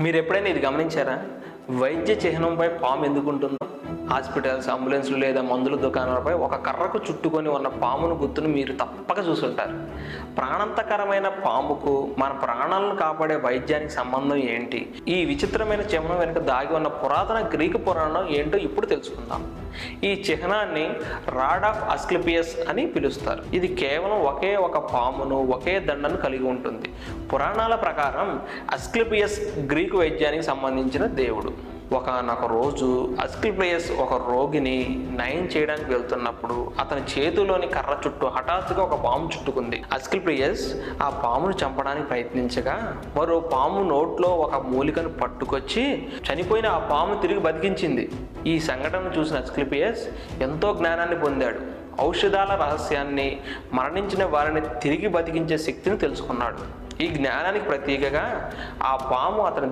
మీరు ఎప్పుడైనా ఇది గమనించారా? వైద్య చిహ్నంపై పాము ఎందుకు ఉంటుందో? హాస్పిటల్స్, అంబులెన్స్లు లేదా మందుల దుకాణాలపై ఒక కర్రకు చుట్టుకొని ఉన్న పామును గుర్తును మీరు తప్పక చూసుంటారు. ప్రాణాంతకరమైన పాముకు మన ప్రాణాలను కాపాడే వైద్యానికి సంబంధం ఏంటి? ఈ విచిత్రమైన చిహ్నం వెనుక దాగి ఉన్న పురాతన గ్రీకు పురాణం ఏంటో ఇప్పుడు తెలుసుకుందాం. ఈ చిహ్నాన్ని రాడ్ ఆఫ్ అస్క్లిపియస్ అని పిలుస్తారు. ఇది కేవలం ఒకే ఒక పామును, ఒకే దండను కలిగి ఉంటుంది. పురాణాల ప్రకారం అస్క్లిపియస్ గ్రీకు వైద్యానికి సంబంధించిన దేవుడు. ఒకనొక రోజు అస్క్లిపియస్ ఒక రోగిని నయం చేయడానికి వెళ్తున్నప్పుడు అతని చేతిలోని కర్ర చుట్టూ హఠాత్తుగా ఒక పాము చుట్టుకుంది. అస్క్లిపియస్ ఆ పామును చంపడానికి ప్రయత్నించగా మరో పాము నోట్లో ఒక మూలికను పట్టుకొచ్చి చనిపోయిన ఆ పాము తిరిగి బతికించింది. ఈ సంఘటన చూసిన అస్క్లిపియస్ ఎంతో జ్ఞానాన్ని పొందాడు. ఔషధాల రహస్యాన్ని, మరణించిన వారిని తిరిగి బతికించే శక్తిని తెలుసుకున్నాడు. ఈ జ్ఞానానికి ప్రతీకగా ఆ పాము అతని